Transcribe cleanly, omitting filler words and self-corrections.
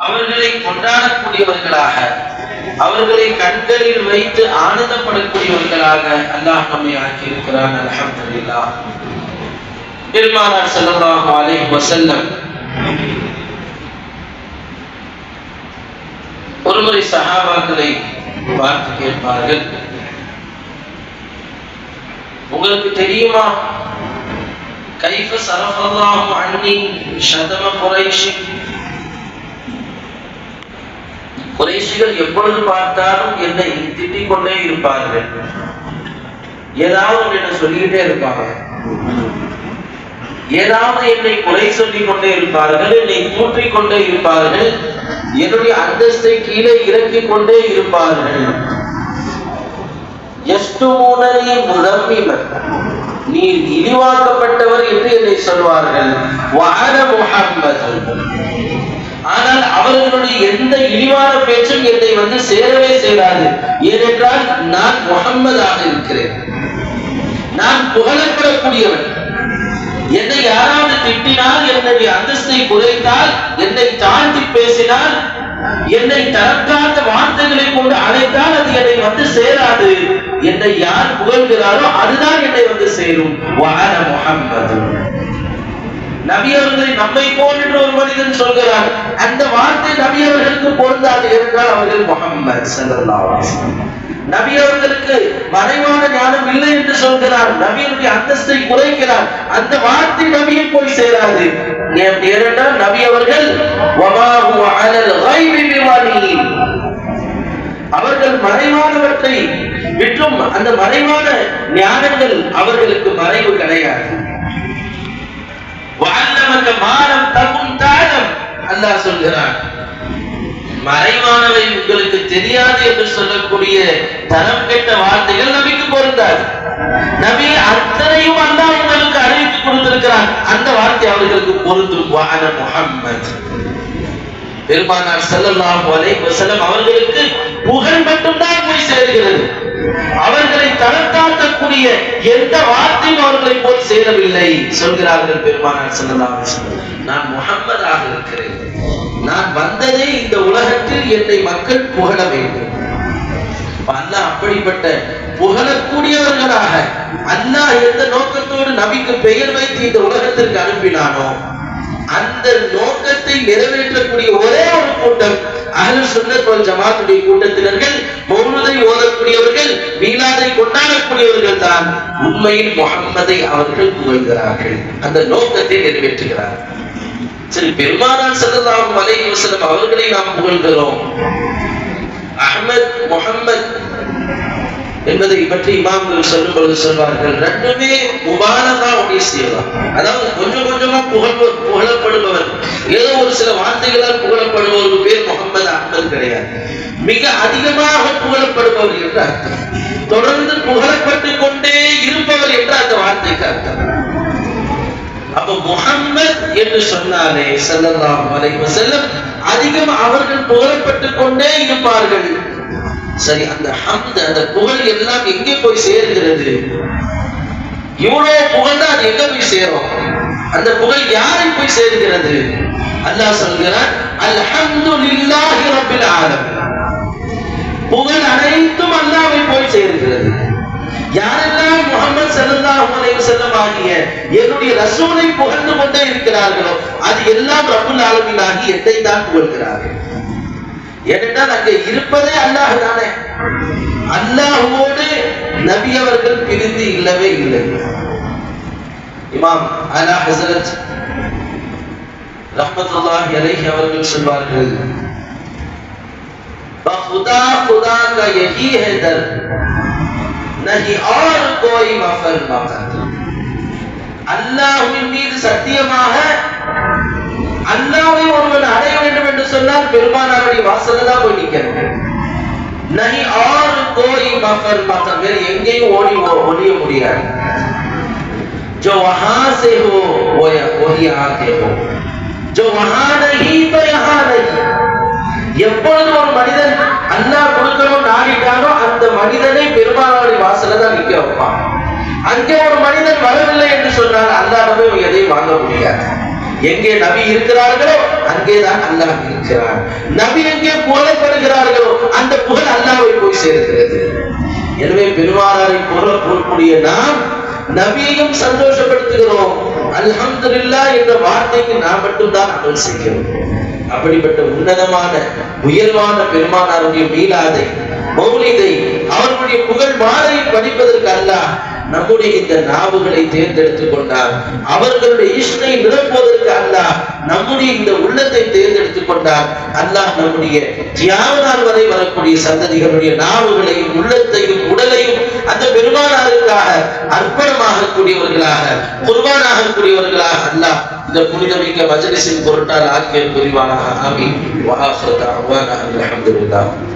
அவர்களை கொண்டாடக்கூடியவர்களாக, அவர்களை கண்களில் வைத்து ஆனந்தப்படக்கூடியவர்களாக அல்லாஹ் நம்மை ஆக்கியிருக்கிறான். அல்ஹம்துலில்லாஹ். பெருமானார் ஸல்லல்லாஹு அலைஹி வஸல்லம் ஒருமுறை சஹாபாக்களை பார்த்து கேட்பார்கள், உங்களுக்கு தெரியுமா கைஃப ஸரஃபல்லாஹு அன்னி ஷதம குரைஷ், குறைஷிகள் எப்பொழுது பார்த்தாலும் என்னை திட்டிக் கொண்டே இருப்பார்கள், ஏதாவது என்ன சொல்லிக்கிட்டே இருப்பாங்க, ஏதாவது என்னை குறை சொல்லிக் கொண்டே இருப்பார்கள், என்னை தூற்றிக் கொண்டே இருப்பார்கள், என்னுடைய அந்தஸ்தை கீழே இறக்கிக் கொண்டே இருப்பார்கள். நீ இழிவாக்கப்பட்டவர் என்று என்னை சொல்வார்கள். ஆனால் அவர்களுடைய எந்த இழிவான பேச்சும் என்னை சேரவே சேராது. ஏனென்றால் நான் முஹம்மதாக இருக்கிறேன், நான் புகழப்படக்கூடியவன். என்னை யாராவது திட்டினால், என்னுடைய அந்தஸ்தை குறைத்தால், என்னை தாழ்த்தி பேசினால், என்னை தரக்காத வார்த்தைகளை கொண்டு அழைத்தால் அது என்னை சேராது. என்னை யார் புகழ்கிறாரோ அதுதான் என்னை சேரும். வஅன முஹம்மது. நபி அவர்களை நம்மை போல் என்று ஒரு மனிதன் சொல்கிறார், அந்த வார்த்தை நபி அவர்களுக்கு பொருந்தாது. என்றால் அவர்கள் முஹம்மது ஸல்லல்லாஹு அலைஹி வஸல்லம். நபி அவர்களுக்கு மறைவான ஞானம் இல்லை என்று சொல்கிறார், நபியுடைய அந்தஸ்தை குறைக்கிறார். அந்த வார்த்தை நபியை போய் சேராது. ஏனென்றால் நபி அவர்கள் வமா ஹுவ அலல் கைபி பிவலீன், அவர்கள் மறைவானவற்றை விட்டும் அந்த மறைவான ஞானங்கள் அவர்களுக்கு மறைவு கிடையாது. வஅல்லமக மா லம் தகுன் தஅலம், அல்லாஹ் சொல்கிறான், மறைவானவை உங்களுக்கு தெரியாது என்று சொல்லக்கூடிய தரம் கெட்ட வார்த்தைகள் நபிக்கு பொருந்தாது. நபி அத்தனையும் அல்லாஹ் உங்களுக்கு அறிவித்து கொடுத்திருக்கிறார், அந்த வார்த்தை அவர்களுக்கு பொருந்தும். வஅன முஹம்மது. பெருமானார் ஸல்லல்லாஹு அலைஹி வஸல்லம் அவர்களுக்கு புகழ் மட்டும்தான் போய் சேர்கிறது. அவர்களை தரத்தாக்கக்கூடிய எந்த வார்த்தையும் அவர்களை போய் சேரவில்லை. சொல்கிறார்கள் பெருமானார் ஸல்லல்லாஹு அலைஹி வஸல்லம், நான் முஹம்மதாக இருக்கிறேன், நான் வந்ததே இந்த உலகத்தில் என்னை மக்கள் புகழ வேண்டும். அல்லாஹ் அப்படிப்பட்ட புகழக்கூடியவர்களாக அல்லாஹ் எந்த நோக்கத்தோடு நபிக்கு பெயர் வைத்து இந்த உலகத்திற்கு அனுப்பினானோ அந்த நோக்கத்தை நிறைவேற்றக்கூடிய ஒரே ஒரு கூட்டம் அஹ்லுஸ் சுன்னத் வல் ஜமாஅத்துடைய கூட்டத்தினர்கள். மௌலூதை ஓதக்கூடியவர்கள், மீலாதை கொண்டாடக்கூடியவர்கள் தான் உண்மையில் முஹம்மதை அவர்கள் புகழ்கிறார்கள், அந்த நோக்கத்தை நிறைவேற்றுகிறார்கள். சரி, பெருமானார் ஸல்லல்லாஹு அலைஹி வஸல்லம் அவர்களை நாம் புகழ்கிறோம். அஹ்மத், முஹம்மத் என்பதை பற்றி இமாம்கள் சொல்லும் பொழுது சொல்வார்கள், ரெண்டுமே முபாலகா உடைய செய்யலாம். அதாவது கொஞ்சம் கொஞ்சமா புகழப்படுபவர், ஏதோ ஒரு சில வார்த்தைகளால் புகழப்படுபவருக்கு பேர் முஹம்மது, அஹ்மத் கிடையாது. மிக அதிகமாக புகழப்படுபவர் என்று அர்த்தம். தொடர்ந்து புகழப்பட்டு கொண்டே இருப்பவர் என்று அந்த வார்த்தைக்கு அர்த்தம். அப்ப முஹம்மத் என்று சொன்னாலே ஸல்லல்லாஹு அலைஹி வஸல்லம் அதிகம் அவர்கள் புகழப்பட்டு கொண்டே இருப்பார்கள். சரி, அந்த ஹம்த், அந்த புகழ் எல்லாம் எங்கே போய் சேர்கிறது? இவ்வளவு புகழ் அது எங்க போய் சேரும்? அந்த புகழ் யாரை போய் சேர்கிறது? அல்லாஹ் சொல்கிறான், அல்ஹம்துலில்லாஹி ரப்பில் ஆலமீன். புகழ் அனைத்தும் அல்லாஹ்வை போய் சேர்கிறது. யாரெல்லாம் முஹம்மது ஸல்லல்லாஹு அலைஹி வஸல்லம் ஆகிய என்னுடைய ரசூலை புகழ்ந்து கொண்டே இருக்கிறார்களோ அது எல்லாம் ரப்புல் ஆலமீன் ஆகி என்னை தான் புகழ்கிறார்கள். ஏனென்றால் அங்கே இருப்பதே அல்லாஹ் தானே. அல்லாஹ்வோடு நபி அவர்கள் பிரிந்து இல்லவே இல்லை. இமாம் அலா ஹஸரத் ரஹ்மத்துல்லாஹி அலைஹி அவர்கள் சொல்வார்கள், பகுதா खुदा का यही है दर नहीं और कोई मफर मकत. அல்லாஹ்வின் மீது சத்தியமாக அல்லாஹ்வை ஒருவன் அடைய வேண்டும் என்று சொன்னால் பெருமானாருடைய வாசல்ல தான் போய் நிற்கணும். नहीं और कोई मफर मकत, வேறு எங்கேயும் ஒளிய முடியாது. जो वहां से हो वो यहाँ के हो, जो वहां नहीं तो यहाँ नहीं. எப்பொழுது ஒரு மனிதன் அல்லாஹ் கொடுக்கணும் நாடிட்டானோ அந்த மனிதனை பெருமானாருடைய வாசல்ல தான் நிற்க வைப்பான். அங்கே ஒரு மனிதன் வரவில்லை என்று சொன்னால் அல்லாஹ்வே எதையும் வாங்க முடியாது. எங்கே நபி இருக்கிறார்களோ அங்கேதான் அல்லாஹ் இருக்கிறார். நபி எங்கே புகழப்படுகிறார்களோ அந்த புகழ் அல்லாஹ்வை போய் சேர்க்கிறது. எனவே பெருமானாரை புகழக்கூடிய நாம் நபியையும் சந்தோஷப்படுத்துகிறோம். அல்ஹம்துலில்லாஹ் என்ற வார்த்தைக்கு நாம் மட்டும்தான் அமல் செய்கிறோம். அப்படிப்பட்ட உன்னதமான உயர்வான பெருமானாருடைய மீலாதை மௌலிதை அவர்களுடைய புகழ் மாலை படிப்பதற்கு அல்லாஹ் நம்முடைய இந்த நாவுகளை தேர்ந்தெடுத்துக் கொண்டார். அவர்களுடைய இஷ்டை நிரப்புவதற்கு அல்லாஹ் நம்முடைய இந்த உள்ளத்தை தேர்ந்தெடுத்துக் கொண்டார். அல்லாஹ் நம்முடைய கியாமத் நாள் வரை வரக்கூடிய சந்ததிகளுடைய நாவுகளையும் உள்ளத்தையும் உடலையும் அந்த பெருமானாருக்காக அர்ப்பணமாக கூடியவர்களாக குர்பானாக கூடியவர்களாக அல்லாஹ் இந்த புனிதமிக்க மஜ்லிஸின் பொருட்டால் ஆக்கிய புரிவானாக. ஆமீன். வஆஹிரு தஅவானா அல்ஹம்துலில்லாஹ்.